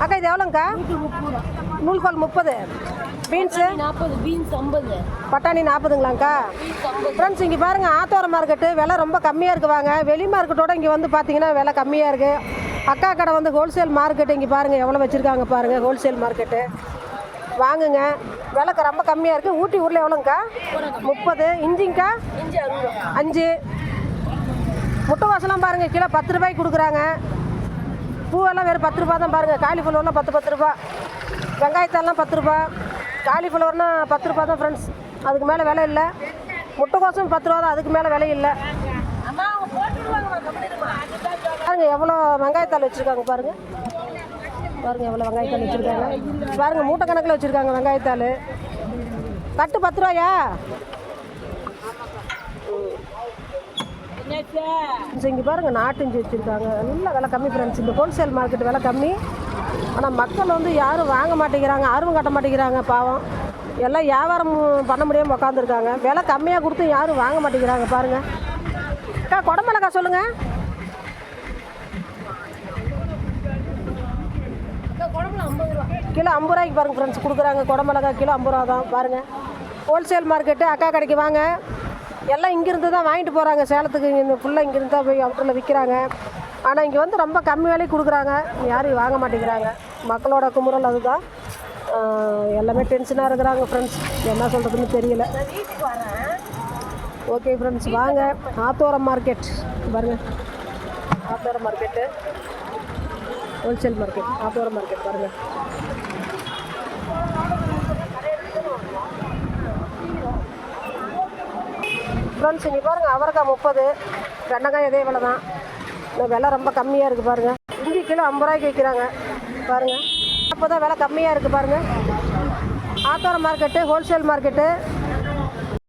அக்கா இது எவ்வளோங்க்கா? நூல்கோல் 30, beans 40, beans 50, பட்டாணி 40ங்களாங்க்கா? ஃப்ரெண்ட்ஸ் இங்கே பாருங்கள், ஆத்தோர மார்க்கெட்டு விலை ரொம்ப கம்மியாக இருக்குவாங்க. வெளி மார்க்கெட்டோட இங்கே வந்து பார்த்தீங்கன்னா விலை கம்மியாக இருக்குது. அக்கா கடை வந்து ஹோல்சேல் மார்க்கெட்டு. இங்கே பாருங்கள் எவ்வளோ வச்சுருக்காங்க பாருங்கள், ஹோல்சேல் மார்க்கெட்டு. வாங்குங்க, விலை ரொம்ப கம்மியாக இருக்குது. ஊட்டி ஊரில் எவ்வளோங்க்கா? 30. இஞ்சிங்க்கா? 5. முட்டைவாசலாம் பாருங்கள், கிலோ 10 ரூபாய்க்கு கொடுக்குறாங்க. பூவெல்லாம் வெறும் 10 ரூபா தான் பாருங்கள். காலிஃப்ளவர்லாம் 10 ரூபா. வெங்காயத்தாலாம் 10 ரூபா. காலிஃப்ளவர்னா 10 ரூபா தான் ஃப்ரெண்ட்ஸ், அதுக்கு மேலே விலை இல்லை. முட்டைக்கோசும் 10 ரூபா தான், அதுக்கு மேலே விலை இல்லை. பாருங்கள் எவ்வளோ வெங்காயத்தாள் வச்சுருக்காங்க பாருங்கள். பாருங்கள் எவ்வளோ வெங்காயத்தாள் வச்சுருக்காங்க பாருங்கள். மூட்டை கணக்கில் வச்சுருக்காங்க வெங்காயத்தாள். கட்டு 10 ரூபாயா? இங்கே பாருங்கள் நாட்டு இஞ்சி வச்சுருக்காங்க. நல்ல விலை கம்மி ஃப்ரெண்ட்ஸ். இந்த ஹோல்சேல் மார்க்கெட் விலை கம்மி. ஆனால் மக்கள் வந்து யாரும் வாங்க மாட்டேங்கிறாங்க, ஆர்வம் காட்ட மாட்டேங்கிறாங்க. பாவம் எல்லாம் வியாபாரம் பண்ண முடியாமல் உட்காந்துருக்காங்க. விலை கம்மியாக கொடுத்து யாரும் வாங்க மாட்டேங்கிறாங்க பாருங்கள். அக்கா குடமிளகா சொல்லுங்கள். கிலோ 50 ரூபாய்க்கு பாருங்கள் ஃப்ரெண்ட்ஸ் கொடுக்குறாங்க. குடமிளகா கிலோ 50 ரூபா தான் பாருங்கள். ஹோல்சேல் மார்க்கெட்டு அக்கா கடைக்கு வாங்க. எல்லாம் இங்கேருந்து தான் வாங்கிட்டு போகிறாங்க சேலத்துக்கு. இங்கே ஃபுல்லாக இங்கேருந்து தான் போய் அவுட்டரில் விற்கிறாங்க. ஆனால் இங்கே வந்து ரொம்ப கம்மி விலைக்கு கொடுக்குறாங்க, யாரும் வாங்க மாட்டேங்கிறாங்க. மக்களோட குமுறல் அதுதான். எல்லாமே டென்ஷனாக இருக்கிறாங்க ஃப்ரெண்ட்ஸ், என்ன சொல்கிறதுன்னு தெரியல. ஓகே ஃப்ரெண்ட்ஸ், வாங்க ஆத்தோரம் மார்க்கெட் பாருங்கள். ஆத்தோரம் மார்க்கெட்டு ஹோல்சேல் மார்க்கெட், ஆத்தோரம் மார்க்கெட் பாருங்கள். ஃப்ரெண்ட்ஸ் இங்கே பாருங்கள், அவரைக்காய் 30, வெண்டைக்காய் இதே விலை தான். இந்த விலை ரொம்ப கம்மியாக இருக்குது பாருங்கள். இஞ்சி கிலோ 50 ரூபாய்க்கு விற்கிறாங்க பாருங்கள். அப்போ தான் விலை கம்மியாக இருக்குது பாருங்கள். ஆத்தோரம் மார்க்கெட்டு ஹோல்சேல் மார்க்கெட்டு.